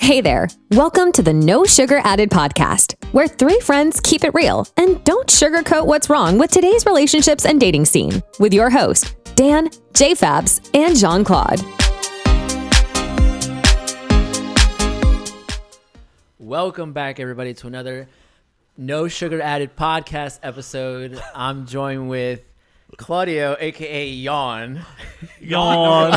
Hey there. Welcome to the No Sugar Added podcast, where three friends keep it real and don't sugarcoat what's wrong with today's relationships and dating scene, with your host, Dan, J-Fabs, and Jean-Claude. Welcome back, everybody, to another No Sugar Added podcast episode. I'm joined with Claudio, a.k.a. Yawn. Yawn.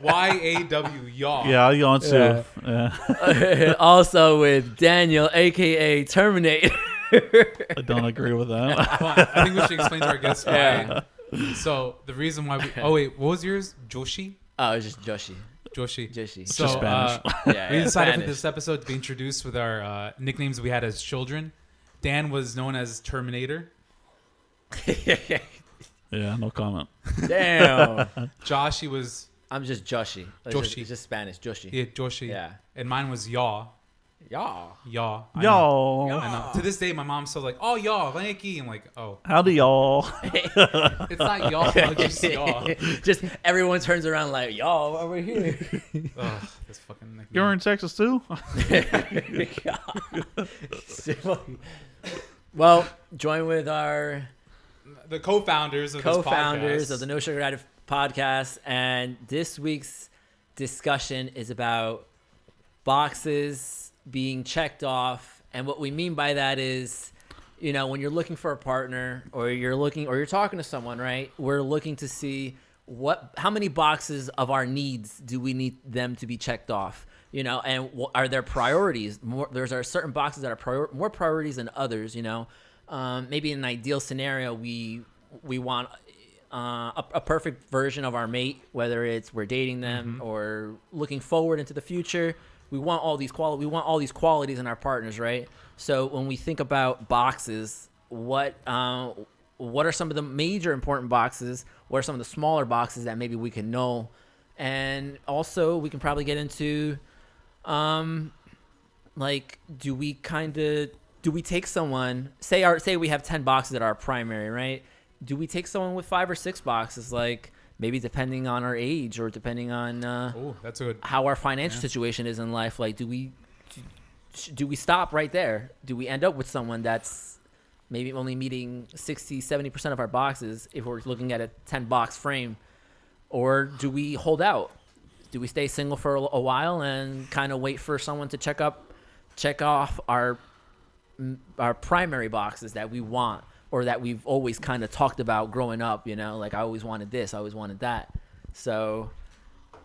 Y-A-W, yawn. Yeah, I yawn too. Yeah. Also with Daniel, a.k.a. Terminator. I don't agree with that. I think we should explain to our guests why. Yeah. So, the reason why we... Oh, wait. What was yours? Joshi? Oh, it's just Joshi. Joshi. So, Spanish. We decided for Spanish. this episode to be introduced with our nicknames we had as children. Dan was known as Terminator. Yeah, no comment. Damn. Joshi was... I'm just Joshi. It's just Spanish. Joshi. Yeah, Joshi. Yeah. And mine was Yaw. Yaw. Yaw. I know. Y'all. I know. To this day, my mom's still like, oh, Yaw, Lanky. I'm like, oh. Howdy, y'all. It's not Yaw. It's just Yaw. Just everyone turns around like, y'all, over here. Ugh, this fucking nickname. You're in Texas too? Well, join with our The co-founders of co-founders this podcast. of the No Sugar Added podcast, and this week's discussion is about boxes being checked off. And what we mean by that is, you know, when you're looking for a partner or you're talking to someone, right? We're looking to see how many boxes of our needs do we need them to be checked off, you know, and are there priorities? There's certain boxes that are more priorities than others, you know. Maybe in an ideal scenario, we want a perfect version of our mate, whether it's we're dating them or looking forward into the future. We want all these qualities in our partners, right? So when we think about boxes, what are some of the major important boxes? What are some of the smaller boxes that maybe we can know? And also we can probably get into like, do we take someone, say we have 10 boxes that are our primary, right? Do we take someone with 5 or 6 boxes, like maybe depending on our age or depending on That's a good... how our financial situation is in life? Like, do we stop right there? Do we end up with someone that's maybe only meeting 60-70% of our boxes if we're looking at a 10 box frame? Or do we hold out? Do we stay single for a while and kind of wait for someone to check off our primary boxes that we want or that we've always kind of talked about growing up, you know, like I always wanted this, I always wanted that. So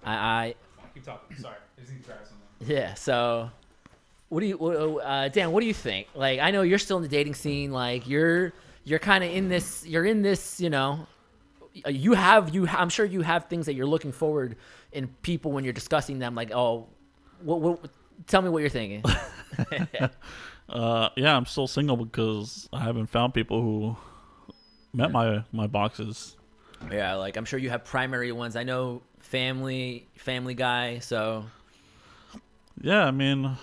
I Keep talking. Sorry. I just need to try something. yeah. So Dan, what do you think? Like, I know you're still in the dating scene. Like you're kind of in this, you know, I'm sure you have things that you're looking forward in people when you're discussing them. Like, oh, tell me what you're thinking. Yeah, I'm still single because I haven't found people who met my boxes. Yeah, like I'm sure you have primary ones. I know family guy. So Yeah, I mean,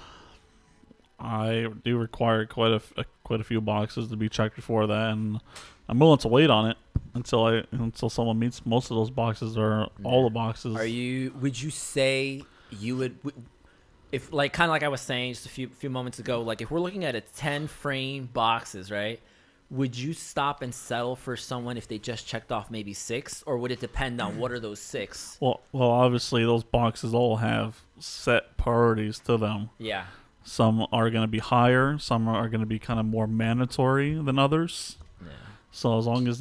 I do require quite a few boxes to be checked before that, and I'm willing to wait on it until someone meets most of those boxes or all the boxes. would you say you would, if like kind of like I was saying just a few moments ago, like if we're looking at a 10 frame boxes, right? Would you stop and settle for someone if they just checked off maybe 6, or would it depend on what are those 6? Well, obviously those boxes all have set priorities to them. Yeah. Some are going to be higher. Some are going to be kind of more mandatory than others. Yeah. So as long as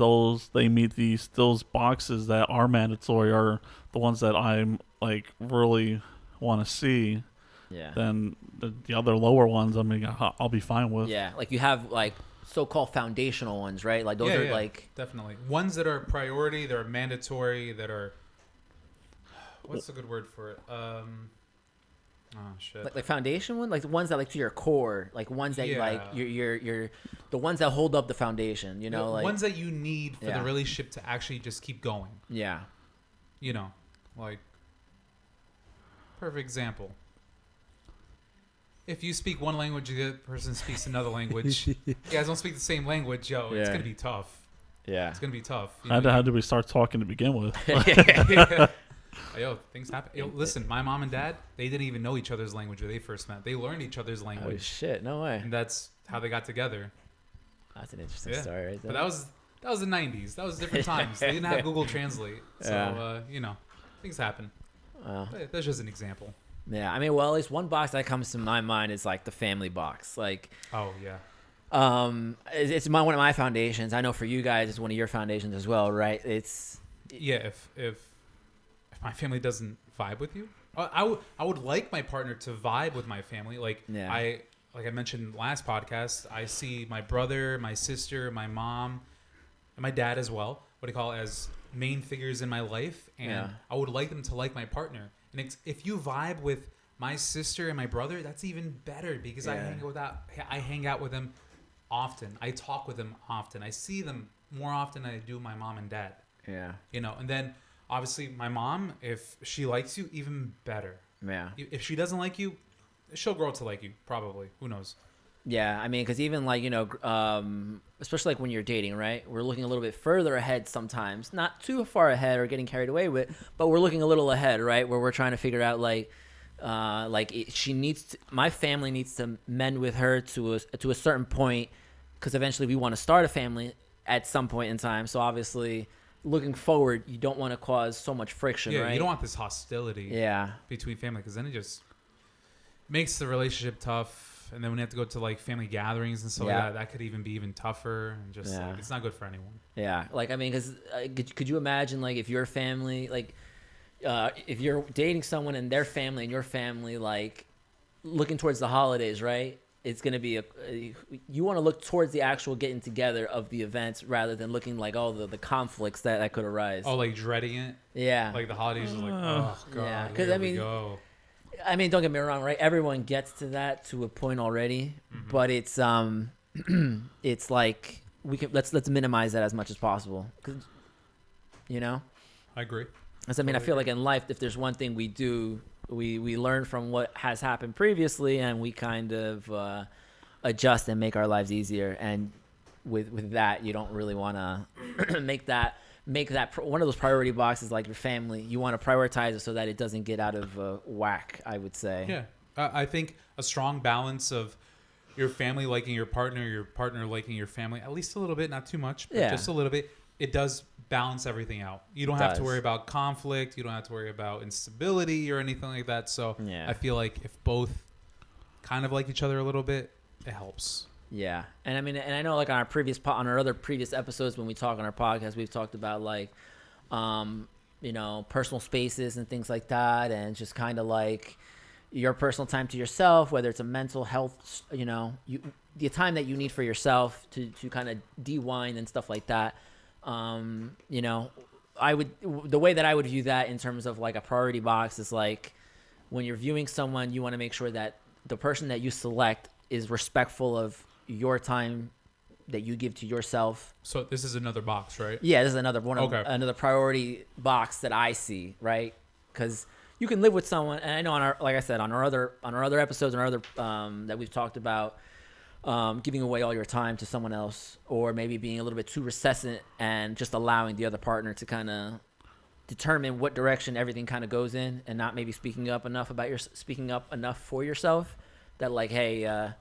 they meet those boxes that are mandatory are the ones that I'm like really want to see, Yeah. then the other lower ones, I mean, I'll be fine with. Yeah. Like you have like so-called foundational ones, right? Like those are like definitely ones that are priority, that are mandatory, that are... What's the good word for it? Oh shit. like foundation one, like the ones that like to your core, like ones that you like you're the ones that hold up the foundation, you know, The like ones that you need for Yeah. the relationship to actually just keep going. yeah. You know, like perfect example. If you speak one language, the other person speaks another language. You guys don't speak the same language, it's Yeah. gonna be tough. Yeah. It's gonna be tough. How did we start talking to begin with? Yo, things happen. Yo, listen, my mom and dad, they didn't even know each other's language when they first met. They learned each other's Oh language, shit! No way. and that's how they got together. That's an interesting Yeah. story, right there. But that was the 90s. That was different times. They didn't have Google Translate, so Yeah. things happen. Wow. But that's just an example. Yeah, I mean, well, at least one box that comes to my mind is like the family box. Like, Oh yeah. it's one of my foundations. I know for you guys, it's one of your foundations as well, right? It's Yeah, if my family doesn't vibe with you, I would like my partner to vibe with my family. Like Yeah. like I mentioned last podcast, I see my brother, my sister, my mom, and my dad as well. What do you call it, as main figures in my life, and Yeah. I would like them to like my partner. And if you vibe with my sister and my brother, that's even better because I hang out with them often. I talk with them often. I see them more often than I do my mom and dad. yeah, And then obviously my mom, if she likes you, even better. yeah. If she doesn't like you, she'll grow to like you, probably. Who knows? Yeah, I mean, because even like, especially like when you're dating, right? We're looking a little bit further ahead sometimes, not too far ahead or getting carried away with, but we're looking a little ahead, right? Where we're trying to figure out my family needs to mend with her to a certain point, because eventually we want to start a family at some point in time. So obviously, looking forward, you don't want to cause so much friction, Yeah, right? you don't want this hostility Yeah, between family, because then it just makes the relationship tough. And then when you have to go to like family gatherings and stuff like that could even be even tougher, and just like, it's not good for anyone. yeah. Like, I mean, because could you imagine like if your family, like if you're dating someone and their family and your family, like looking towards the holidays, right? It's going to be you want to look towards the actual getting together of the events rather than looking like all the conflicts that could arise. Oh, like dreading it? Yeah. Like the holidays is like, oh, God. Yeah, 'cause, here I mean, we go. I mean, don't get me wrong, right? Everyone gets to that to a point already, but it's it's like let's minimize that as much as possible, 'cause, I agree. Because I mean, I feel like in life, if there's one thing we do, we learn from what has happened previously, and we kind of adjust and make our lives easier. And with that, you don't really want to make that one of those priority boxes, like your family. You want to prioritize it so that it doesn't get out of whack, I would say. Yeah. I think a strong balance of your family liking your partner liking your family, at least a little bit, not too much, but just a little bit, it does balance everything out. You don't have to worry about conflict. You don't have to worry about instability or anything like that. So I feel like if both kind of like each other a little bit, it helps. Yeah, and I mean, and I know like on our other previous episodes when we talk on our podcast, we've talked about like, personal spaces and things like that, and just kind of like your personal time to yourself, whether it's a mental health, the time that you need for yourself to kind of de-wind and stuff like that. The way that I would view that in terms of like a priority box is like when you're viewing someone, you want to make sure that the person that you select is respectful of your time that you give to yourself. So this is another box, right? Yeah, this is another priority box that I see, right? Because you can live with someone, and I know on our other episodes and our other that we've talked about, giving away all your time to someone else, or maybe being a little bit too reticent and just allowing the other partner to kind of determine what direction everything kind of goes in, and not maybe speaking up enough for yourself. That like, hey,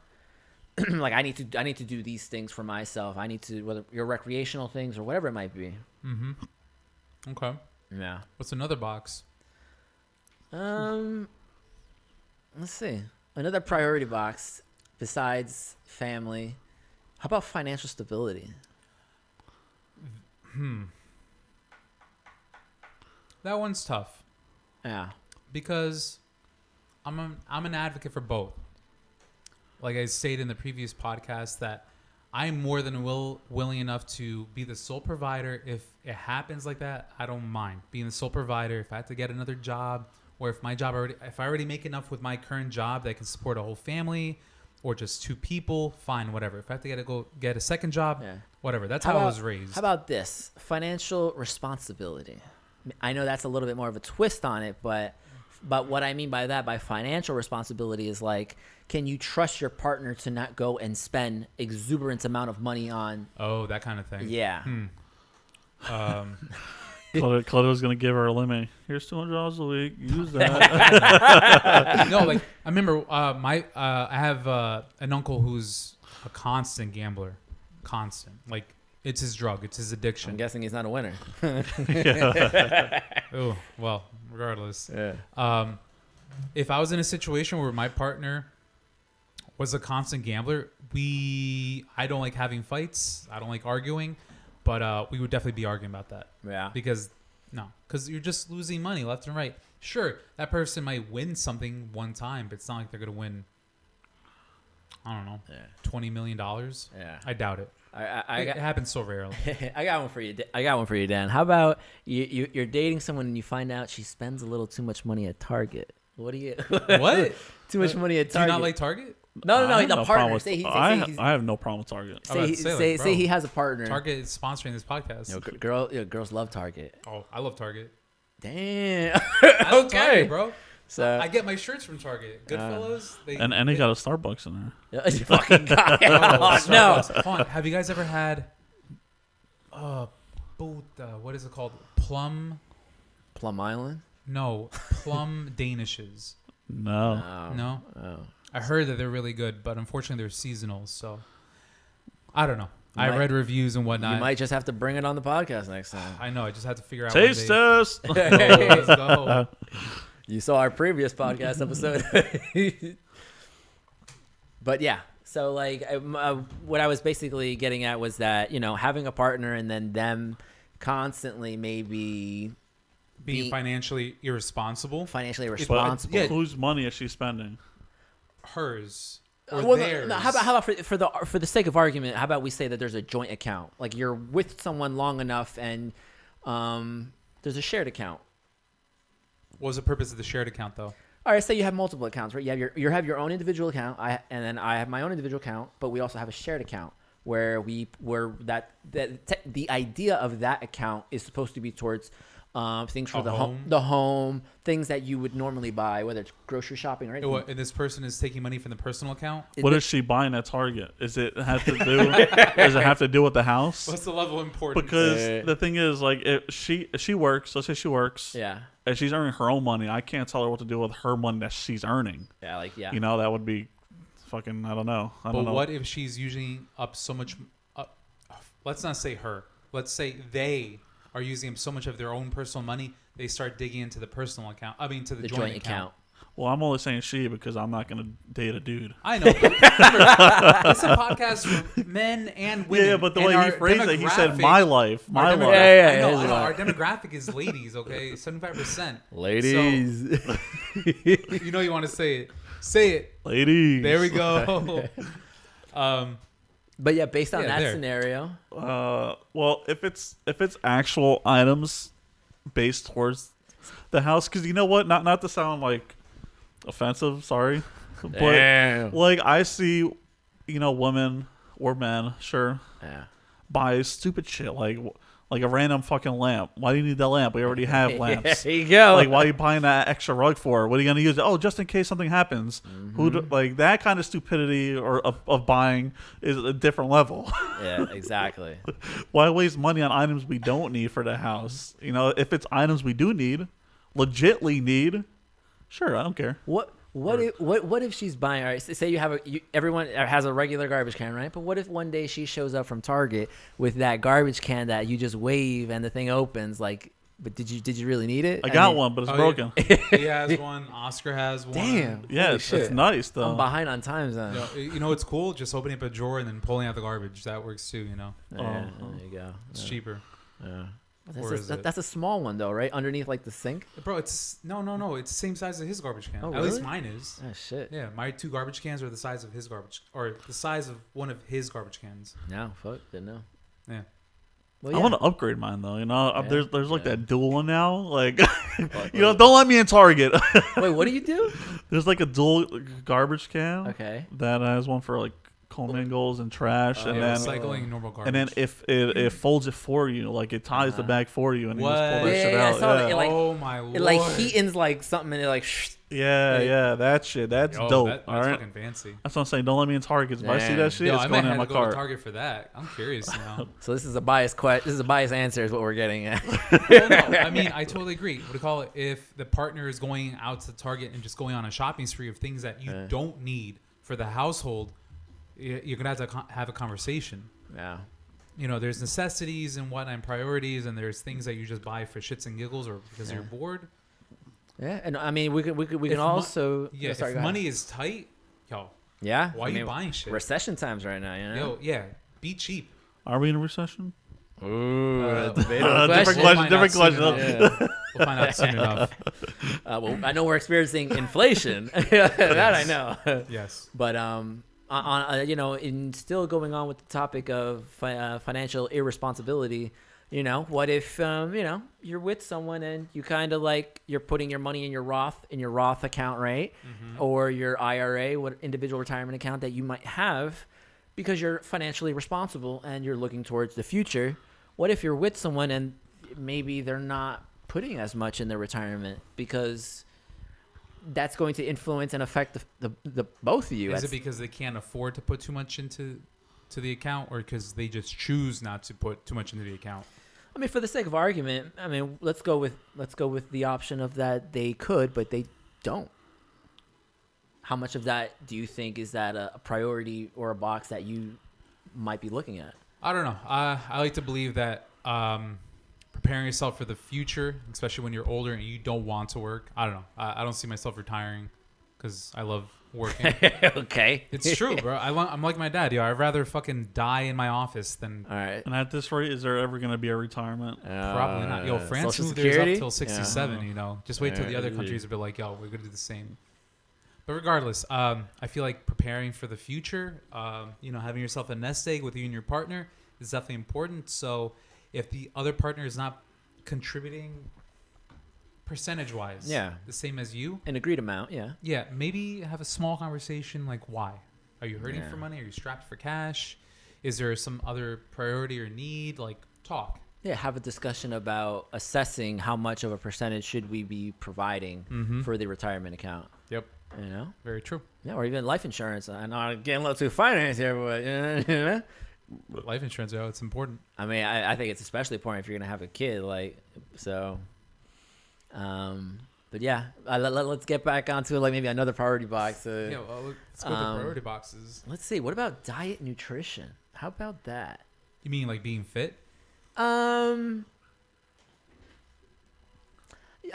like I need to do these things for myself. I need to, whether your recreational things or whatever it might be. Mm-hmm. Okay. Yeah. What's another box? Let's see. Another priority box besides family. How about financial stability? That one's tough. Yeah. Because I'm an advocate for both. Like I stated in the previous podcast, that I'm more than willing enough to be the sole provider. If it happens like that, I don't mind being the sole provider. If I have to get another job, or if I already make enough with my current job that can support a whole family, or just two people, fine, whatever. If I have to go get a second job, whatever. That's how I was raised. How about this? Financial responsibility. I know that's a little bit more of a twist on it, but what I mean by that, by financial responsibility, is like, can you trust your partner to not go and spend exuberant amount of money on? Oh, that kind of thing. Yeah. Claudia was gonna give her a limit. Here's $200 a week. Use that. No, like I remember I have an uncle who's a constant gambler, constant. Like it's his drug, it's his I'm addiction. guessing he's not a winner. Oh well, regardless. Yeah. If I was in a situation where my partner was a constant gambler, I don't like having fights. I don't like arguing, but we would definitely be arguing about that. Yeah. Because you're just losing money left and right. Sure, that person might win something one time, but it's not like they're gonna win. I don't know, $20 million. Yeah. I doubt it. It happens so rarely. I got one for you. I got one for you, Dan. How about you're dating someone and you find out she spends a little too much money at Target? What do you? What? Too much money at Do you Target? not like Target? No. I have The no partner. problem with- Say I have no problem with Target. say he has a partner. Target is sponsoring this podcast. Girls love Target. Oh, I love Target. Damn. I love Target, bro. So I get my shirts from Target. Goodfellas. And they got a Starbucks in there. you fucking got it. Oh, No. Hold on. Have you guys ever had what is it called? Plum Island? No, plum danishes. No. No? Oh. I heard that they're really good, but unfortunately they're seasonal, so I don't know. I might- read reviews and whatnot. You might just have to bring it on the podcast next time. I know. I just had to figure out. Taste one test. day. Let's go. You saw our previous podcast episode. But yeah, so like what I was basically getting at was that, having a partner and then them constantly maybe Being financially irresponsible. financially But responsible. whose money is she spending? Hers. Or Well, theirs. no, how about for the sake of argument, how about we say that there's a joint account? Like you're with someone long enough and there's a shared account. What was the purpose of the shared account, though? All right, say you have multiple accounts, right? You have your own individual account, and then I have my own individual account, but we also have a shared account where the idea of that account is supposed to be towards things for the home, things that you would normally buy, whether it's grocery shopping or anything. And this person is taking money from the personal account? What is she buying at Target? Does it have to do with the house? What's the level of importance? Because the thing is, like, if she works, let's say she works, Yeah. and she's earning her own money, I can't tell her what to do with her money that she's earning. Yeah, yeah. That would be fucking, I don't know. But what if she's using up so much? Let's not say her. Let's say they are using up so much of their own personal money, they start digging into the personal account. I mean, to the joint account. Well, I'm only saying she because I'm not going to date a dude. I know. Remember, it's a podcast for men and women. Yeah, but the and way our he phrased it, he said demographic- my life. My life. Yeah, I know. his life. Our demographic is ladies, okay? 75%. Ladies. So, you want to say it. Say it. Ladies. There we go. But yeah, based on that there. scenario. Well, if it's actual items based towards the house, because you know what? Not to sound like offensive, sorry, but Damn. like I see, women or men, sure, Yeah. buy stupid shit like a random fucking lamp. Why do you need that lamp? We already have lamps. There you go. Like, why are you buying that extra rug for? What are you going to use it? Oh, just in case something happens. Like, that kind of stupidity or of buying is a different level. Yeah, exactly. Why waste money on items we don't need for the house? If it's items we do need, legitly need, sure, I don't care. What if she's buying? All right, say you have everyone has a regular garbage can, right? But what if one day she shows up from Target with that garbage can that you just wave and the thing opens? Like, but did you really need it? I got one, but it's broken. He has one. Oscar has one. Damn. Yeah, Holy it's shit. nice though. I'm behind on times then. It's cool. Just opening up a drawer and then pulling out the garbage. That works too. Yeah, there you go. It's cheaper. Yeah. Or That's a small one though, right? Underneath like the sink. Bro, it's no. It's the same size as his garbage can. Oh, At least really? mine is. Oh shit. Yeah, my 2 garbage cans are the size of his garbage, or the size of one of his garbage cans. No, fuck, didn't know. Yeah. Well, I want to upgrade mine though. There's like that dual one now. Like, don't let me in Target. Wait, what do you do? There's like a dual garbage can. Okay. That has one for like commingles and trash, and then recycling normal garbage. and then if it folds it for you, like it ties the bag for you, and you just pull What? that shit Yeah, I out. saw that. Yeah. Like, oh my lord! It like heatens like something, and it like. Yeah, that shit. That's dope. That's all right, fucking fancy. that's what I'm saying. Don't let me in Target. If I see Damn. that shit, Yo, it's I going might in have my to go to cart. Target for that. I'm curious now. So this is a biased This is a biased answer, is what we're getting at. Well, no, I mean, I totally agree. What do you call it? If the partner is going out to Target and just going on a shopping spree of things that you don't need for the household, you're gonna have to have a conversation. Yeah. You know, there's necessities and whatnot, and priorities, and there's things that you just buy for shits and giggles or because you're bored. Yeah, and I mean, we can If also. Yeah, sorry, if go ahead. money is tight, yo, Yeah. why are you buying shit? Recession times right now, you know. Yo, yeah, be cheap. Are we in a recession? Ooh, Different question. We'll find out Question. soon enough. Yeah. We'll find out soon enough. Well, I know we're experiencing inflation. That I know. Yes. But you know, in still going on with the topic of financial irresponsibility, you know, what if you know, you're with someone and you kind of like you're putting your money in your Roth account, right? Or your IRA, what individual retirement account that you might have, because you're financially responsible and you're looking towards the future. What if you're with someone and maybe they're not putting as much in their retirement, because that's going to influence and affect the both of you? Is it because they can't afford to put too much into the account, or because they just choose not to put too much into the account? I mean, for the sake of argument, I mean, let's go with the option of that they could, but they don't. How much of that do you think is that a priority or a box that you might be looking at? I don't know. I like to believe that preparing yourself for the future, especially when you're older and you don't want to work. I don't know. I don't see myself retiring because I love working. Okay. It's true, bro. I'm like my dad. Yo, I'd rather fucking die in my office than All right. And at this rate, is there ever going to be a retirement? probably not. Yo, France Social moved theirs Security? up till 67. You know, just wait till the other countries will be like, yo, we're gonna do the same. But regardless, I feel like preparing for the future, you know, having yourself a nest egg with you and your partner is definitely important. So if the other partner is not contributing percentage-wise, the same as you, An agreed amount, yeah. maybe have a small conversation like, why? Are you hurting for money? Are you strapped for cash? Is there some other priority or need? Like, talk. Yeah, have a discussion about assessing how much of a percentage should we be providing for the retirement account. Yep. You know? Very true. Yeah, or even life insurance. I know I'm getting a little too finance here, but you know? Life insurance, yo, it's important. I mean, I think it's especially important if you're gonna have a kid, like, so. But yeah, let's get back onto like maybe another priority box. Yeah, well, let's go to priority boxes. Let's see. What about diet and nutrition? How about that? You mean like being fit? I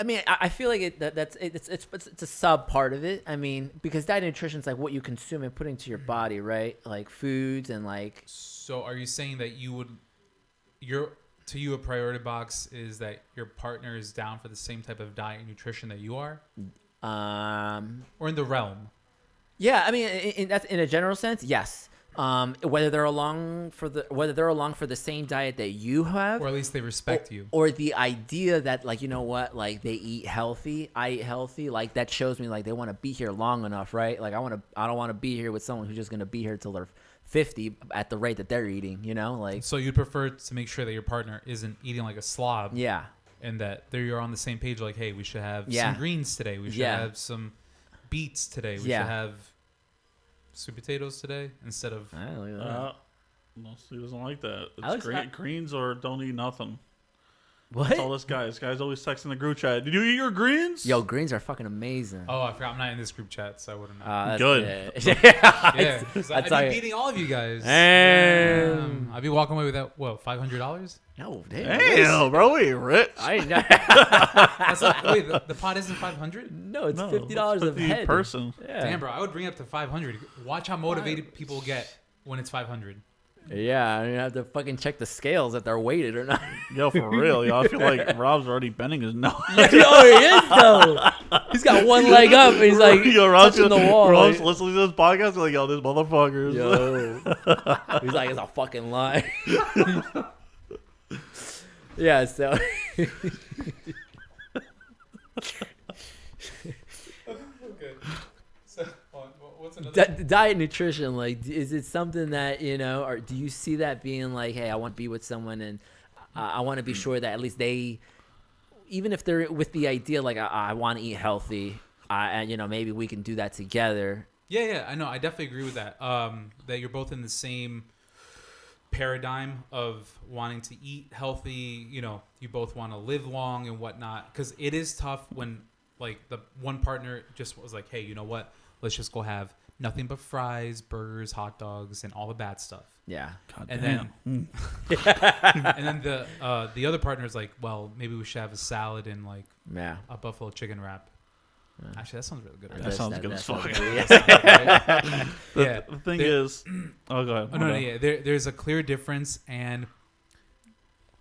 mean, I feel like it's a sub part of it. I mean, because diet and nutrition is like what you consume and put into your body, right? Like foods and like. So are you saying that to you a priority box is that your partner is down for the same type of diet and nutrition that you are? Or in the realm? Yeah, I mean, that's in a general sense, yes. Whether they're along for the same diet that you have, Or at least they respect you. or the idea that, like, you know what, like they eat healthy, I eat healthy, like that shows me like they want to be here long enough, right? Like I don't want to be here with someone who's just gonna be here till they're 50 at the rate that they're eating, you know, like. So you'd prefer to make sure that your partner isn't eating like a slob. Yeah. And that you're on the same page, like, hey, we should have Yeah. some greens today. We should have some beets today. We Yeah. should have sweet potatoes today instead of. I don't know. No, he doesn't like that. I It's like- greens or don't eat nothing. What? That's all this guy. This guy's always texting the group chat. Did you eat your greens? Yo, greens are fucking amazing. Oh, I forgot. I'm not in this group chat, so I wouldn't know. That's Good. Yeah, 'cause I'd that's be like- beating all of you guys. I'd be walking away with that. What, $500? No, damn. Damn, bro, we rich. I know. That's not, wait, the pot isn't 500? No, it's No, $50 a 50 head. person. Yeah. Damn, bro, I would bring it up to 500. Watch how motivated people get when it's 500. Yeah, you have to fucking check the scales if they're weighted or not. Yo, for real, yo. I feel like Rob's already bending his nose. Yo, he is though. He's got one leg up and he's like yo, Rob's touching the wall. Rob's like, listening to this podcast. Like, yo, this motherfuckers. yo. He's like, it's a fucking lie. Yeah, so. Okay. So, what's another diet nutrition, like, is it something that, or do you see that being like, hey, I want to be with someone and I want to be sure that at least they, even if they're with the idea, like, I want to eat healthy, and, maybe we can do that together. Yeah, I know. I definitely agree with that. That you're both in the same paradigm of wanting to eat healthy. You both want to live long and whatnot. Because it is tough when, like, the one partner just was like, hey, you know what? Let's just go have nothing but fries, burgers, hot dogs, and all the bad stuff. Yeah. God And damn. then the other partner is like, well, maybe we should have a salad and like a buffalo chicken wrap. Actually, that sounds really good. That sounds good as fuck. Yeah. The thing is, oh, go ahead. Oh, no, yeah. There's a clear difference, and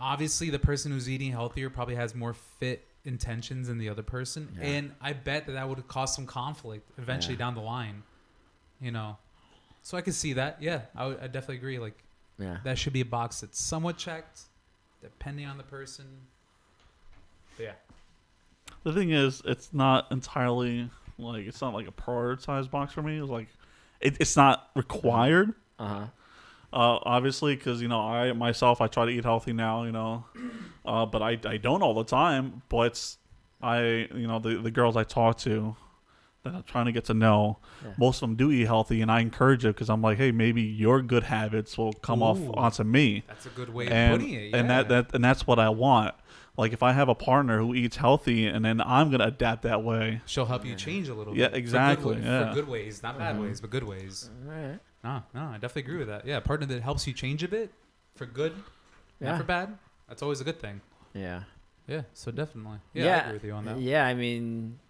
obviously the person who's eating healthier probably has more fit intentions than the other person, and I bet that would cause some conflict eventually down the line. So I could see that. Yeah, I definitely agree. Like, that should be a box that's somewhat checked, depending on the person. But yeah. The thing is, it's not entirely like it's not like a prioritized box for me. It's like it's not required. Obviously, because I myself I try to eat healthy now. But I don't all the time. But the girls I talk to that I'm trying to get to know, most of them do eat healthy, and I encourage it because I'm like, hey, maybe your good habits will come off onto me. That's a good way of putting it. Yeah. And that's what I want. Like, if I have a partner who eats healthy and then I'm going to adapt that way. She'll help you change a little bit. Yeah, exactly. For good ways. Not bad ways, but good ways. All right. No, I definitely agree with that. Yeah, a partner that helps you change a bit for good, not for bad. That's always a good thing. Yeah. Yeah, so definitely. Yeah, I agree with you on that. Yeah, I mean,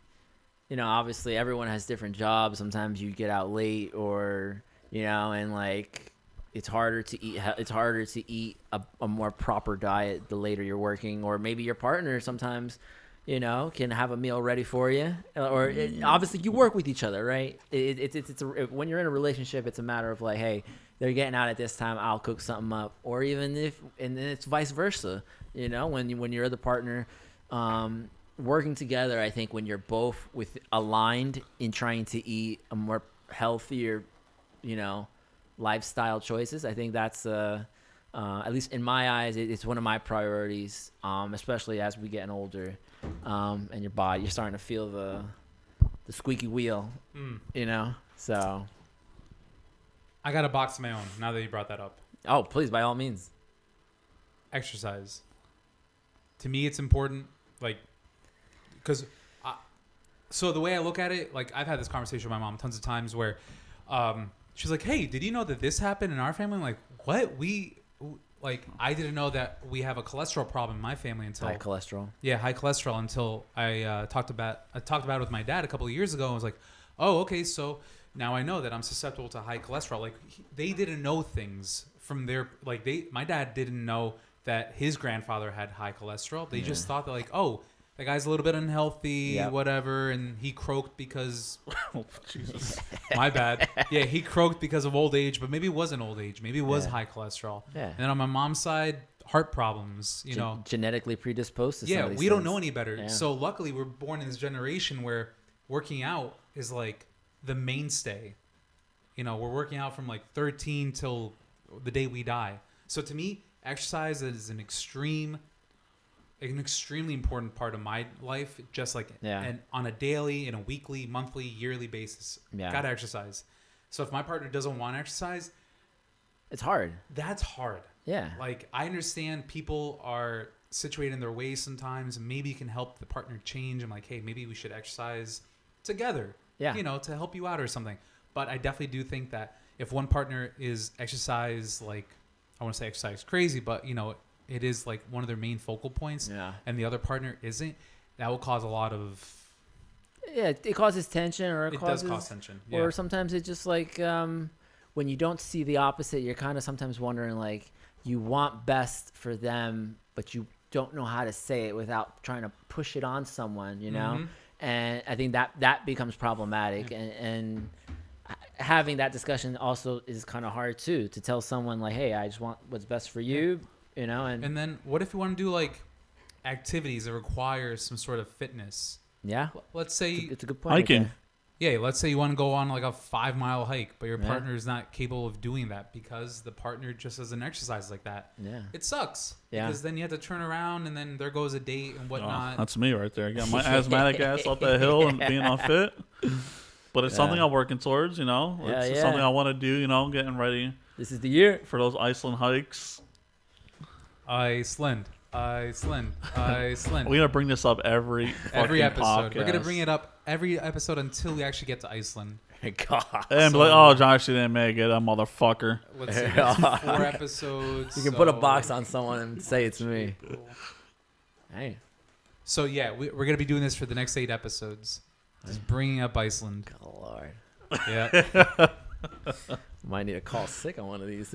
obviously everyone has different jobs. Sometimes you get out late or, and like... It's harder to eat a more proper diet the later you're working, or maybe your partner sometimes, can have a meal ready for you, or obviously you work with each other, right? When you're in a relationship, it's a matter of like, hey, they're getting out at this time, I'll cook something up, or even and then it's vice versa, when your other partner, working together. I think when you're both aligned in trying to eat a more healthier, lifestyle choices, I think that's at least in my eyes, it's one of my priorities, especially as we getting older, and your body, you're starting to feel the squeaky wheel, so I got a box of my own now that you brought that up. Oh, please, by all means. Exercise. To me, it's important, like, because so the way I look at it, like, I've had this conversation with my mom tons of times where she's like, hey, did you know that this happened in our family? I'm like, what? I didn't know that we have a cholesterol problem in my family until... High cholesterol. Yeah, high cholesterol until I talked about it with my dad a couple of years ago. And I was like, oh, okay, so now I know that I'm susceptible to high cholesterol. Like, they didn't know things from their... Like, my dad didn't know that his grandfather had high cholesterol. They just thought that, like, oh... The guy's a little bit unhealthy, whatever, and he croaked because... Oh, Jesus. My bad. Yeah, he croaked because of old age, but maybe it wasn't old age. Maybe it was high cholesterol. Yeah. And then on my mom's side, heart problems, Genetically predisposed to some of these we don't things. know any better. Yeah. So luckily, we're born in this generation where working out is like the mainstay. We're working out from like 13 till the day we die. So to me, exercise is an extremely important part of my life, just like and on a daily, in a weekly, monthly, yearly basis. Gotta exercise. So if my partner doesn't want to exercise, it's hard. That's hard. Yeah. Like, I understand people are situated in their ways sometimes, and maybe you can help the partner change. I'm like, hey, maybe we should exercise together. Yeah. To help you out or something. But I definitely do think that if one partner is exercise, like, I want to say exercise crazy, but it is like one of their main focal points, and the other partner isn't, that will cause a lot of... Yeah, it causes tension, or it does cause tension. Yeah. Or sometimes it's just like when you don't see the opposite, you're kind of sometimes wondering, like, you want best for them, but you don't know how to say it without trying to push it on someone, And I think that becomes problematic, and having that discussion also is kind of hard too, to tell someone like, hey, I just want what's best for you. And then what if you want to do like activities that require some sort of fitness? Yeah. Let's say it's a good point. Hiking. Yeah, let's say you want to go on like a 5-mile hike, but your partner is not capable of doing that because the partner just doesn't exercise like that. Yeah. It sucks. Yeah. Because then you have to turn around and then there goes a date and whatnot. That's me right there. I got my asthmatic ass up that hill and being unfit. But it's something I'm working towards, you know. It's something I want to do, you know, getting ready. This is the year for those Iceland hikes. Iceland. We're gonna bring this up every episode. podcast. We're gonna bring it up every episode until we actually get to Iceland. God. And be like, oh, Josh didn't make it, that motherfucker. Let's see, that's 4 episodes. You can put a box on someone and say it's me. Hey. So yeah, we're gonna be doing this for the next 8 episodes. Just bringing up Iceland. Good Lord. Yeah. Might need to call sick on one of these.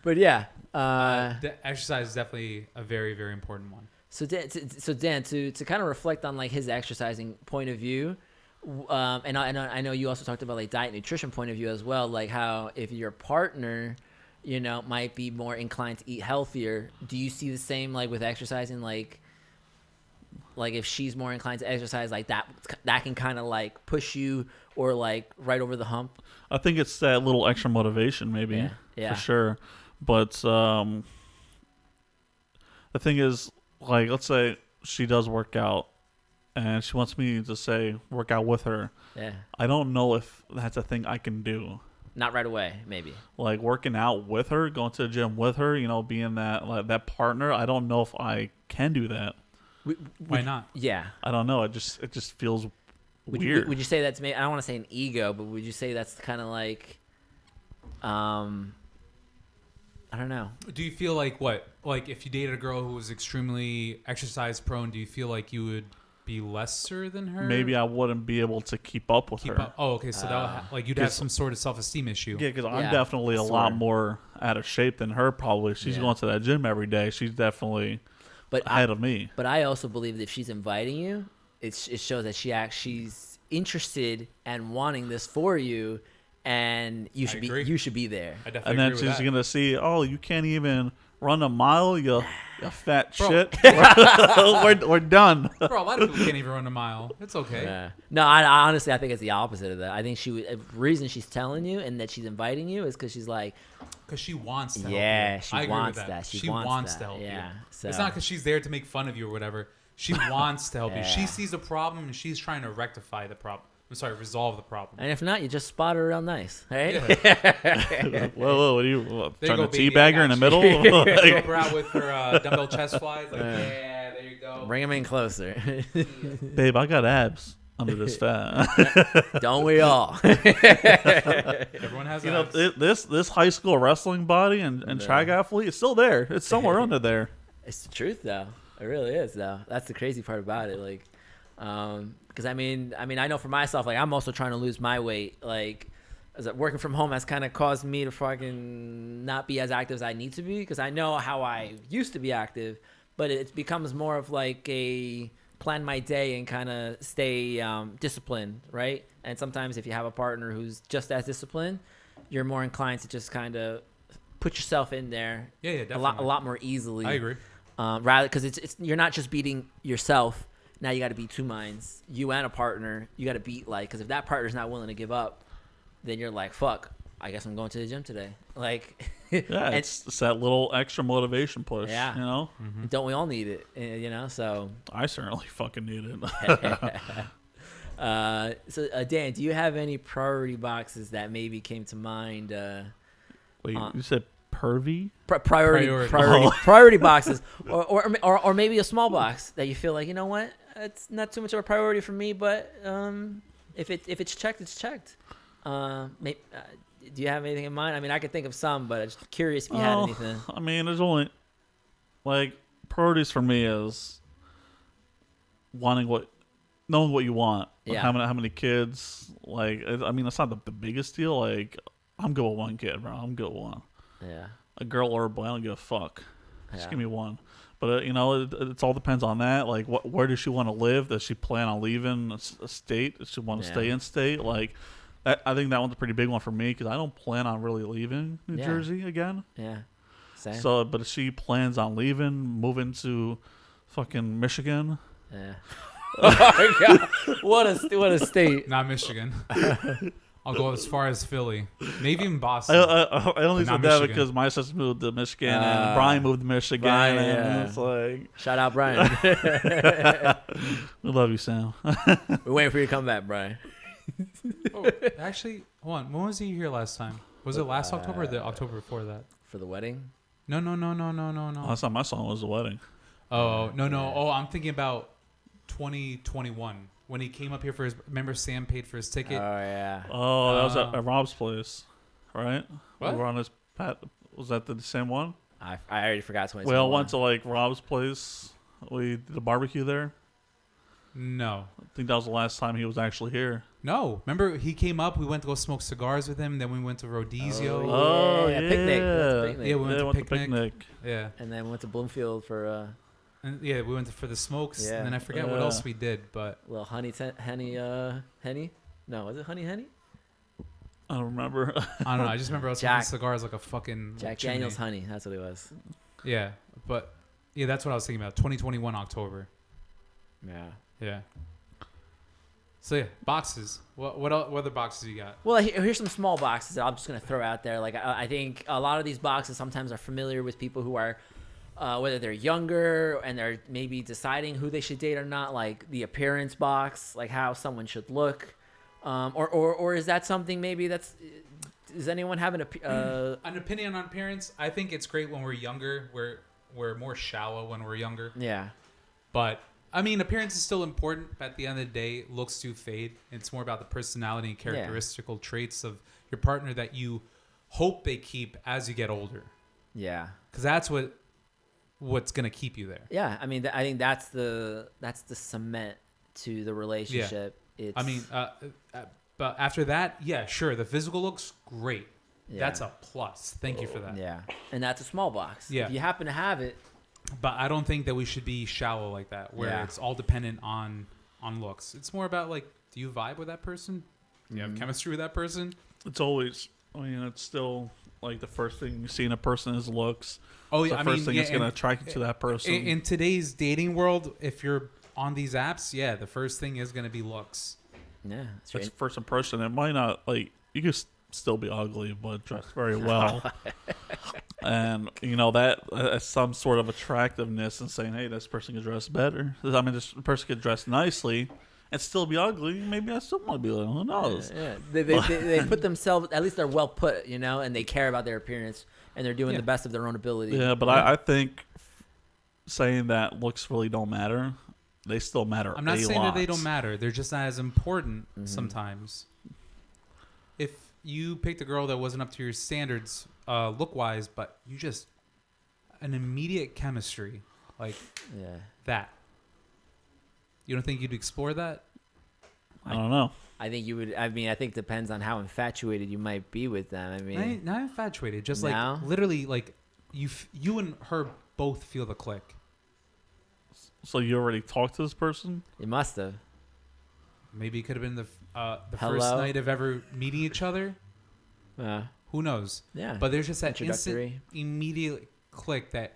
But yeah. The exercise is definitely a very, very important one. So Dan, to kind of reflect on like his exercising point of view, and I know you also talked about like diet and nutrition point of view as well, like how if your partner, you know, might be more inclined to eat healthier. Do you see the same like with exercising, like if she's more inclined to exercise, like that can kind of like push you or like right over the hump? I think it's that little extra motivation, maybe. Yeah. For sure. But the thing is, like, let's say she does work out and she wants me to say work out with her. Yeah. I don't know if that's a thing I can do. Not right away, maybe. Like working out with her, going to the gym with her, you know, being that partner. I don't know if I can do that. Why not? Yeah. I don't know. It just feels weird. Would you say that's maybe, I don't want to say an ego, but would you say that's kind of like, I don't know. Do you feel like if you dated a girl who was extremely exercise prone, do you feel like you would be lesser than her? Maybe I wouldn't be able to keep up with her. Oh, okay. So that would you'd have some sort of self-esteem issue. Yeah, because I'm definitely a lot more out of shape than her. Probably she's going to that gym every day. She's definitely ahead of me. But I also believe that if she's inviting you, it shows that she's interested and wanting this for you. And you should be there. I definitely and then agree with she's gonna see, oh, you can't even run a mile, you fat Bro. shit. we're done. Bro, a lot of people can't even run a mile. It's okay. Yeah. No, I honestly, I think it's the opposite of that. I think the reason she's telling you and that she's inviting you is because she's like, because she wants to help you. Yeah, I agree wants with that. She wants to help you. Yeah. So. It's not because she's there to make fun of you or whatever. She wants to help you. She sees a problem and she's trying to rectify the problem. Resolve the problem. And if not, you just spot her real nice, right? Yeah. Whoa, what are you trying to baby, teabag her in the middle? Help her out with her dumbbell chest flies. Like, yeah, there you go. Bring him in closer. Babe, I got abs under this fat. Don't we all? Everyone has abs. This high school wrestling body and track athlete is still there. It's somewhere under there. It's the truth, though. It really is, though. That's the crazy part about it. Like, because I mean, I know for myself, like I'm also trying to lose my weight. Like, as working from home has kind of caused me to fucking not be as active as I need to be. Because I know how I used to be active, but it becomes more of like a plan my day and kind of stay disciplined, right? And sometimes if you have a partner who's just as disciplined, you're more inclined to just kind of put yourself in there. Yeah, definitely. a lot more easily. I agree. Rather, because it's you're not just beating yourself. Now you got to beat two minds. You and a partner. You got to beat because if that partner's not willing to give up, then you're like, fuck. I guess I'm going to the gym today. Like, yeah, it's that little extra motivation push. Yeah, you know. Mm-hmm. Don't we all need it? You know, so I certainly fucking need it. So Dan, do you have any priority boxes that maybe came to mind? Wait, you said pervy? Priority boxes, or maybe a small box that you feel like, you know what, it's not too much of a priority for me, but if it's checked, it's checked. Do you have anything in mind? I mean, I could think of some, but I'm just curious if you had anything. I mean, there's only priorities for me is knowing what you want. Like Yeah. how many kids? Like, I mean, that's not the biggest deal. Like, I'm good with one kid, bro. I'm good with one. Yeah. A girl or a boy, I don't give a fuck. Just Yeah. give me one. But it all depends on that. Like, where does she want to live? Does she plan on leaving a state? Does she want to stay in state? Like, I think that one's a pretty big one for me because I don't plan on really leaving New Jersey again. Yeah. Same. So, but if she plans on leaving, moving to fucking Michigan, Yeah. Oh my God. What a state. Not Michigan. I'll go as far as Philly, maybe even Boston. I only But not said that Michigan. because my sister moved to Michigan and Brian moved to Michigan. Brian, and yeah. it's like, Shout out, Brian. we love you, Sam. We're waiting for you to come back, Brian. Oh, actually, hold on. When was he here last time? Was it last October or the October before that? For the wedding? No. Last time I saw him was the wedding. Oh, no. Yeah. Oh, I'm thinking about 2021 when he came up here for his. Remember, Sam paid for his Oh, ticket. yeah. Oh, that was at Rob's place, right? What? We were on his was that the same one? I already forgot 2021. We all went to like Rob's place. We did a barbecue there. No. I think that was the last time he was actually here. No. Remember, he came up. We went to go smoke cigars with him. Then we went to Rodizio. Oh, yeah. yeah. Picnic. That's picnic. Yeah, we went They to picnic. Yeah. And then went to Bloomfield for And yeah, we went for the smokes. Yeah. And then I forget what else we did, but a little henny. No, was it honey? I don't remember. I don't know. I just remember I was Jack- smoking cigars like a fucking Jack chimney. Daniels honey. That's what it was. Yeah, but yeah, that's what I was thinking about. 2021 October. Yeah. Yeah. So yeah, boxes. What other boxes you got? Well, here's some small boxes that I'm just gonna throw out there. Like I think a lot of these boxes sometimes are familiar with people who are, whether they're younger and they're maybe deciding who they should date or not. Like the appearance box, like how someone should look, or is that something maybe that's? Does anyone have an opinion on appearance? I think it's great when we're younger. We're more shallow when we're younger. Yeah. But I mean, appearance is still important. But at the end of the day, looks do fade. It's more about the personality and characteristical traits of your partner that you hope they keep as you get older. Yeah. Because that's what's gonna keep you there. Yeah. I mean, I think that's the cement to the relationship. Yeah. It's, I mean, but after that, yeah, sure, the physical looks great. Yeah. That's a plus. Thank you for that. Yeah. And that's a small box. Yeah. If you happen to have it. But I don't think that we should be shallow like that, where it's all dependent on looks. It's more about like, do you vibe with that person? Do you have chemistry with that person? It's always, I mean, it's still like the first thing you see in a person is looks. Oh, It's yeah. the I first mean, thing that's going to attract you to that person. In today's dating world, if you're on these apps, yeah, the first thing is going to be looks. Yeah. It's first impression. It might not, like, you could still be ugly, but dressed very well. And, you know, that some sort of attractiveness and saying, hey, this person could dress better. I mean, this person could dress nicely and still be ugly. Maybe I still might be like, who knows? Yeah. They put themselves, at least they're well put, you know, and they care about their appearance and they're doing the best of their own ability. Yeah, but I think saying that looks really don't matter. They still matter. I'm not saying that they don't matter. They're just not as important sometimes. If you picked a girl that wasn't up to your standards look-wise, but you just an immediate chemistry like that, you don't think you'd explore that? I don't know. I think you would. I mean, I think it depends on how infatuated you might be with them. I mean, Not infatuated, just No? like literally like you and her both feel the click. So you already talked to this person? you must have. Maybe it could have been the first Hello? night of ever meeting each other. Who knows? Yeah. But there's just that Introductory. instant, immediate click that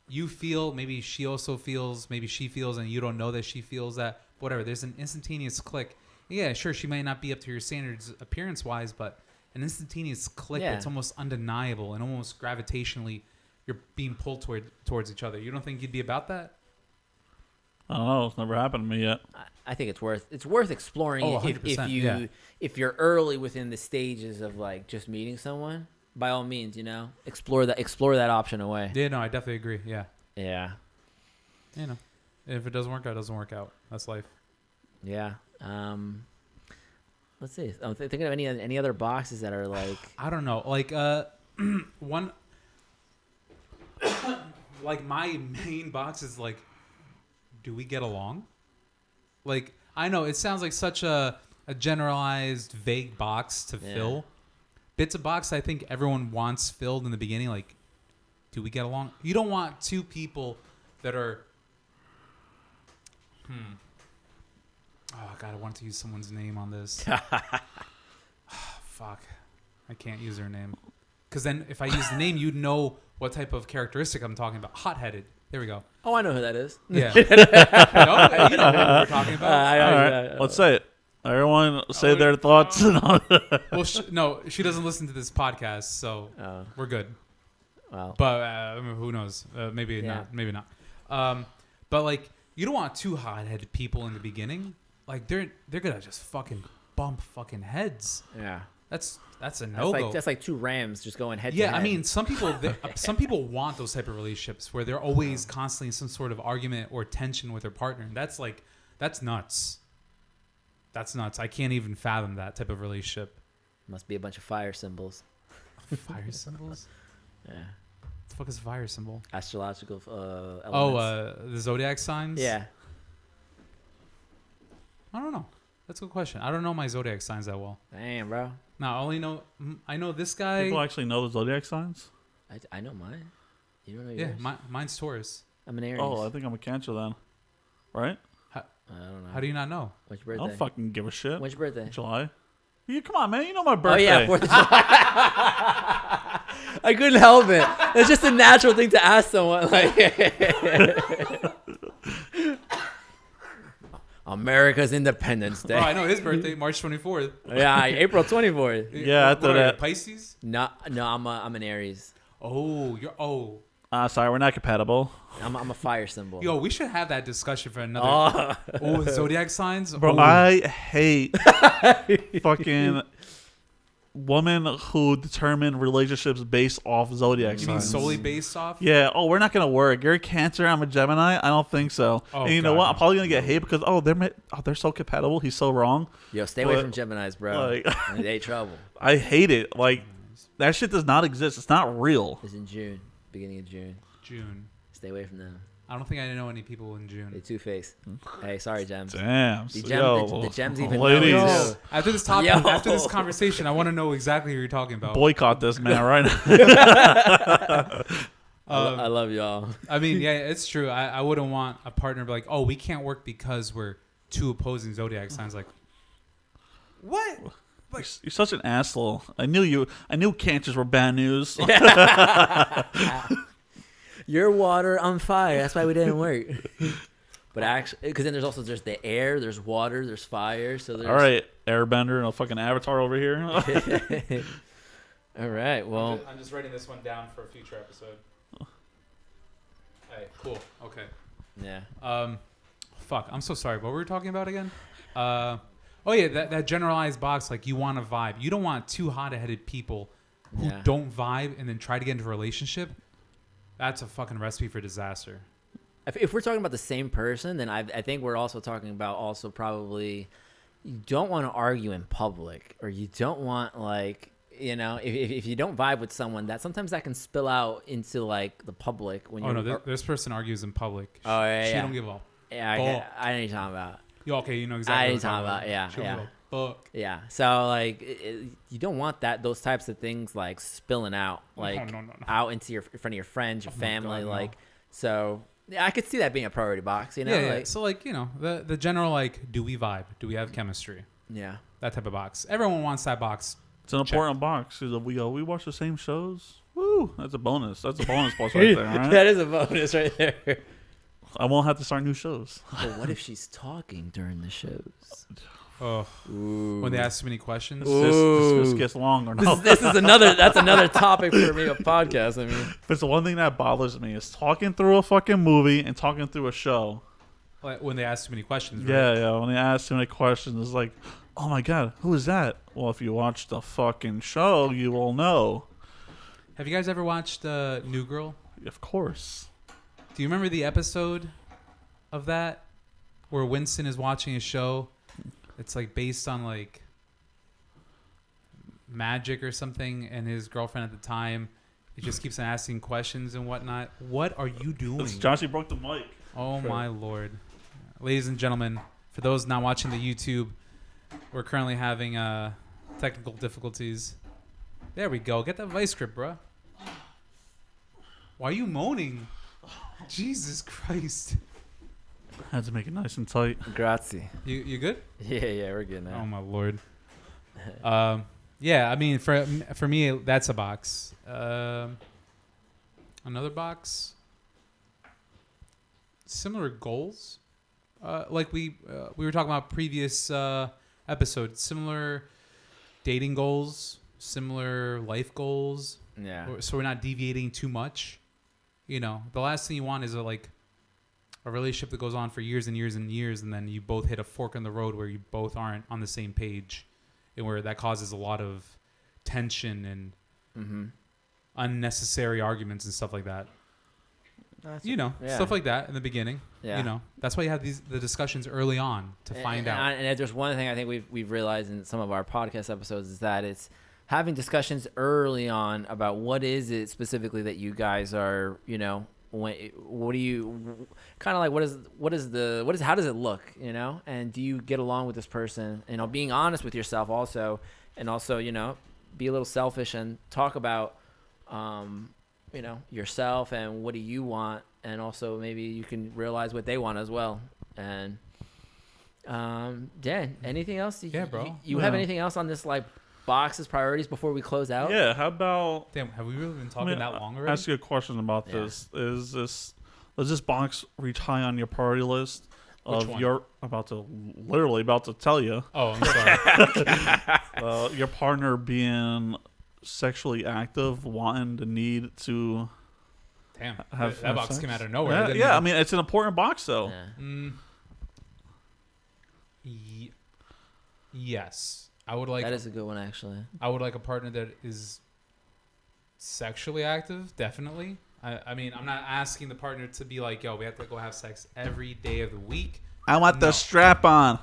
you feel. Maybe she also feels. Maybe she feels, and you don't know that she feels that. Whatever. There's an instantaneous click. Yeah, sure. She might not be up to your standards appearance-wise, but an instantaneous click Yeah. that's almost undeniable and almost gravitationally, you're being pulled towards each other. You don't think you'd be about that? I don't know. It's never happened to me yet. I think it's worth exploring Oh, it 100%, if you're early within the stages of like just meeting someone. By all means, you know, explore that option away. Yeah, no, I definitely agree. Yeah, Yeah. you know, if it doesn't work out, it doesn't work out. That's life. Yeah. Let's see. I'm thinking of any other boxes that are like. I don't know. Like one like my main box is like, do we get along? Like, I know it sounds like such a generalized, vague box to fill. It's a box I think everyone wants filled in the beginning. Like, do we get along? You don't want two people that are Oh god, I want to use someone's name on this. Fuck. I can't use their name. Because then if I use the name, you'd know what type of characteristic I'm talking about. Hot-headed. There we go. Oh, I know who that is. Yeah. No, you know what we're talking about. All right, let's say it. Everyone say their thoughts. Well, no, she doesn't listen to this podcast, so we're good. Wow. But who knows? Maybe not. Maybe not. But like, you don't want two hot-headed people in the beginning. Like they're gonna just fucking bump fucking heads. Yeah. That's a no-go. That's like two Rams just going head to head. Yeah, I mean, some people want those type of relationships where they're always constantly in some sort of argument or tension with their partner. That's nuts. That's nuts. I can't even fathom that type of relationship. Must be a bunch of fire symbols. Fire symbols? Yeah. What the fuck is a fire symbol? Astrological elements. Oh, the zodiac signs? Yeah. I don't know. That's a good question. I don't know my zodiac signs that well. Damn, bro. No, I know this guy. People actually know the zodiac signs? I know mine. You don't know Yeah, yours? mine's Taurus. I'm an Aries. Oh, I think I'm a Cancer then. Right? I don't know. How do you not know? When's I your birthday? don't fucking give a shit. When's your birthday? July. You come on, man. You know my Oh, birthday. yeah, 4th of July. I couldn't help it. It's just a natural thing to ask someone. Like, America's Independence Day. Oh, I know his birthday, March 24th. Yeah, April 24th. Yeah, after What are you, that. Pisces? No, I'm an Aries. Oh, Sorry, we're not compatible. I'm a fire symbol. yo, we should have that discussion for another. Oh, zodiac signs, Bro, Ooh. I hate fucking women who determine relationships based off zodiac You mean signs. solely based off? Yeah. Oh, we're not gonna work. You're a Cancer. I'm a Gemini. I don't think so. Oh, and you know God, what? no. I'm probably gonna get hate because they're so compatible. He's so wrong. Yo, stay away But, from Geminis, bro. like- They trouble. I hate it. Like that shit does not exist. It's not real. It's in June, beginning of June. June. Stay away from them. I don't think I know any people in They June. two-faced. Hey, sorry, Gems. Damn. The gems even know ladies, it, too. After this topic, Yo. after this conversation, I want to know exactly who you're talking about. boycott this man right now. I love y'all. I mean, yeah, it's true. I wouldn't want a partner to be like, oh, we can't work because we're two opposing zodiac signs. Like, what? You're such an asshole. I knew cancers were bad news. Your water on fire. That's why we didn't work. But actually, because then there's the air, there's water, there's fire. So there's All right, Airbender and a fucking Avatar over here. All right. Well, I'm just writing this one down for a future episode. Hey, cool. Okay. yeah. Fuck. I'm so sorry. What were we talking about again? Oh yeah, that generalized box. Like you want a vibe. You don't want two hot-headed people who Yeah. don't vibe and then try to get into a relationship. That's a fucking recipe for disaster. If we're talking about the same person, then I think we're also talking about also probably you don't want to argue in public, or you don't want like, you know, if you don't vibe with someone, that sometimes that can spill out into like the public when Oh you're. no, this person argues in public. Oh yeah, She yeah. don't give a Yeah, I know what you're talking about. Yo, okay, you know exactly. I what know I'm what talking you're talking about, She don't yeah, give a fuck. Yeah. So like, you don't want those types of things like spilling out like No. out into in front of your friends, your Oh my family, God, no. like so. Yeah, I could see that being a priority box. You know, Yeah. like So like, you know, the general like, do we vibe? Do we have chemistry? yeah. That type of box. Everyone wants that box. It's an important box because we watch the same shows. Woo, that's a bonus. That's a bonus plus right there, right? That is a bonus right there. I won't have to start new shows. But what if she's talking during the shows? Oh, when they ask too many questions. This gets long or no? This is another topic for me, a podcast. I mean, If it's the one thing that bothers me is talking through a fucking movie and talking through a show. Like when they ask too many questions. Right? Yeah. When they ask too many questions, it's like, oh my god, who is that? Well, if you watch the fucking show, you will know. Have you guys ever watched New Girl? Of course. Do you remember the episode of that where Winston is watching a show? It's like based on like magic or something, and his girlfriend at the time, it just keeps on asking questions and whatnot. What are you doing? Joshy broke the mic. Oh my lord. Ladies and gentlemen, for those not watching the YouTube, we're currently having technical difficulties. There we go. Get that vice grip, bro. Why are you moaning? Jesus Christ. I had to make it nice and tight. grazie. You good? Yeah, we're good now. Oh my lord. Yeah, I mean for me that's a box. Another box. similar goals. Like we were talking about previous episodes, similar dating goals, similar life goals. Yeah. So we're not deviating too much. You know, the last thing you want is a relationship that goes on for years and years and years, and then you both hit a fork in the road where you both aren't on the same page, and where that causes a lot of tension and unnecessary arguments and stuff like that. Stuff like that in the beginning. Yeah. You know, that's why you have the discussions early on to find out. And if there's one thing I think we've realized in some of our podcast episodes is that it's having discussions early on about what is it specifically that you guys are, you know, what do you kind of like, how does it look, you know, and do you get along with this person, you know, being honest with yourself also, and also, you know, be a little selfish and talk about, you know, yourself and what do you want, and also maybe you can realize what they want as well. And Dan, anything else? Yeah, bro. You have anything else on this like boxes priorities before we close out? Yeah. How about? Damn, have we really been talking that long already? Ask you a question about this. Does this box reach high on your priority list? Which one? Your about to tell you. Oh, I'm sorry. Your partner being sexually active, wanting the need to Damn, have that box sex? came out of nowhere. Yeah, I mean, it's an important box though. Yeah. Yes, I would like. That is a good one, actually. I would like a partner that is sexually active. Definitely. I mean, I'm not asking the partner to be like, yo, we have to go have sex every day of the week. I want the strap on.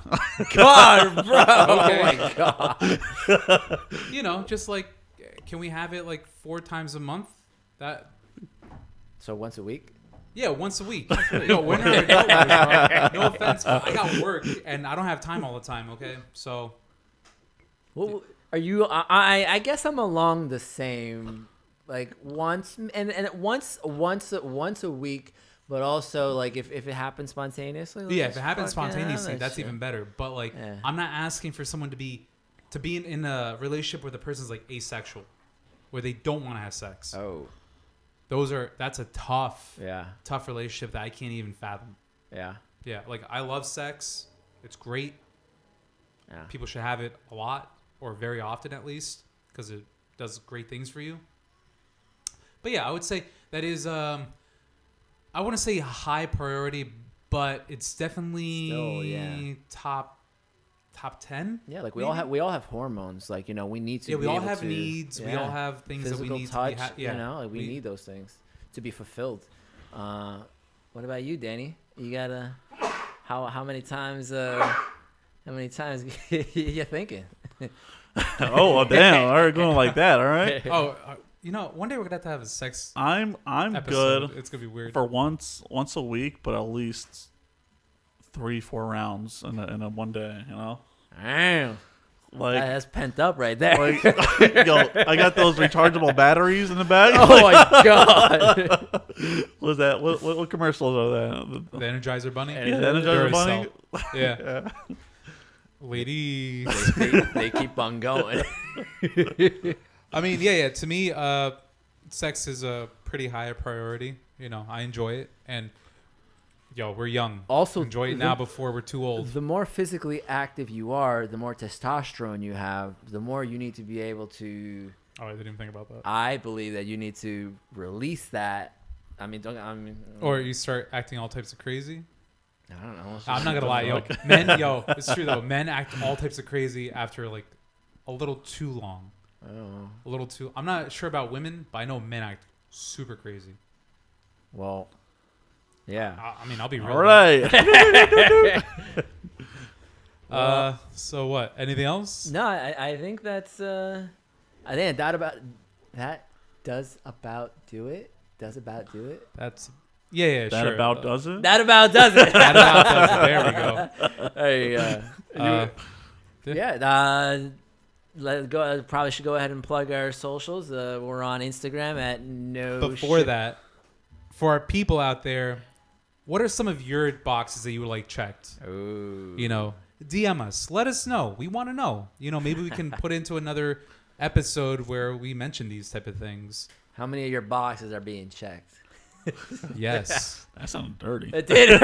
God, bro. Okay. Oh my God. You know, just like, can we have it like 4 times a month? That. So once a week? Yeah, once a week. No, we're not adults, bro. No offense, but I got work and I don't have time all the time. Okay, so. Well, are you? I guess I'm along the same. Like once a week, but also like if it happens spontaneously. Yeah, if it happens spontaneously, that's even better. But like, Yeah. I'm not asking for someone to be in a relationship where the person's like asexual, where they don't want to have sex. Oh. That's a tough Yeah. relationship that I can't even fathom. Yeah. Yeah, like I love sex. It's great. Yeah. People should have it a lot or very often at least because it does great things for you. But yeah, I would say that is I wouldn't say a high priority, but it's definitely Still, top 10. Yeah, like maybe? we all have hormones. Like, you know, we need to. Yeah, be we all able have to, needs. We all have things physical that we need touch, to be you know, like we need those things to be fulfilled. What about you, Danny? You gotta how many times you thinking? Oh, well, damn! All right, going like that. All right. Oh, you know, one day we're gonna have to have a sex. I'm episode. good. It's gonna be weird for once a week, but at least 3-4 rounds in a one day. You know, Damn, like that's pent up right there. like yo, I got those rechargeable batteries in the bag. Oh my God! What's that? What commercials are that? the Energizer Bunny. Yeah, the Energizer Bunny. Yeah. Lady. They keep on going. I mean, yeah. To me, sex is a pretty high priority. You know, I enjoy it, and we're young. Also, enjoy it now before we're too old. The more physically active you are, the more testosterone you have, the more you need to be able to. Oh, I didn't even think about that. I believe that you need to release that. Or you start acting all types of crazy. I don't know. I'm not gonna lie, men, it's true though. Men act all types of crazy after like a little too long. Oh. A little too. I'm not sure about women, but I know men act super crazy. Well, yeah. I mean, I'll be real. All right. So what? Anything else? No, I think that's. I think that does about do it. Does about do it. That's. Yeah, That sure. about does it. That about does it. That about does it. There we go. Probably should go ahead and plug our socials. We're on Instagram at no. Before that, for our people out there, what are some of your boxes that you would like checked? Ooh. You know, DM us. Let us know. We want to know. You know, maybe we can put into another episode where we mention these type of things. How many of your boxes are being checked? Yes. That sounded dirty. It did.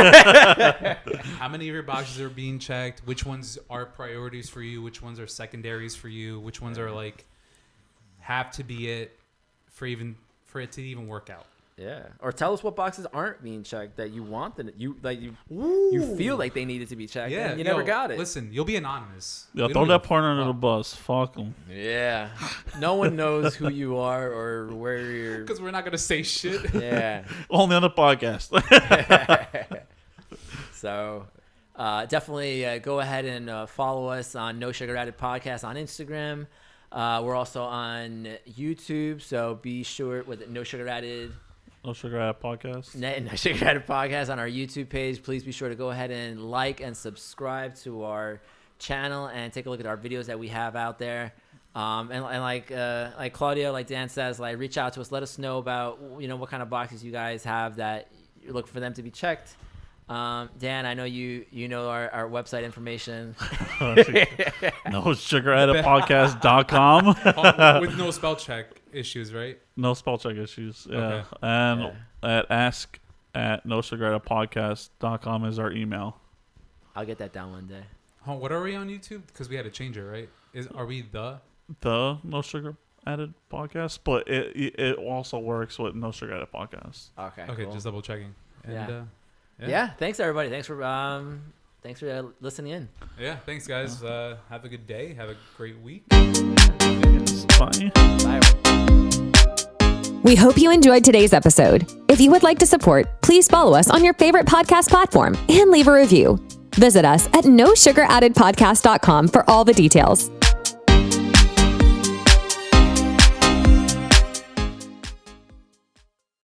How many of your boxes are being checked? Which ones are priorities for you? Which ones are secondaries for you? Which ones are like have to be it for it to even work out? Yeah. Or tell us what boxes aren't being checked that you want you feel like they needed to be checked. Yeah, And you never got it. Listen, you'll be anonymous. Yeah, We throw don't that give a partner under the fuck. bus. Fuck them. Yeah. No one knows who you are or where you're. Because we're not gonna say shit. Yeah. Only on the podcast. So definitely go ahead and follow us on No Sugar Added Podcast on Instagram. We're also on YouTube, so be sure with No Sugar Added. No Sugar Added Podcast. No Sugar Added Podcast on our YouTube page. Please be sure to go ahead and like and subscribe to our channel and take a look at our videos that we have out there. And like Claudio, like Dan says, like reach out to us. Let us know about what kind of boxes you guys have that you look for them to be checked. Dan, I know you know our website information. No Sugar Added Podcast.com. With no spell check issues, right? No spell check issues. Yeah. Okay. And at ask@nosugaredditpodcast.com is our email. I'll get that down one day. Oh, what are we on YouTube? Because we had to change it, right? Are we the? The No Sugar Added Podcast, but it also works with No Sugar Added Podcast. Okay. Okay, Cool. just double checking. And, Yeah. Thanks everybody. Thanks for listening in. Yeah, thanks guys. Have a good day. Have a great week. Bye. Bye. We hope you enjoyed today's episode. If you would like to support, please follow us on your favorite podcast platform and leave a review. Visit us at nosugaraddedpodcast.com for all the details.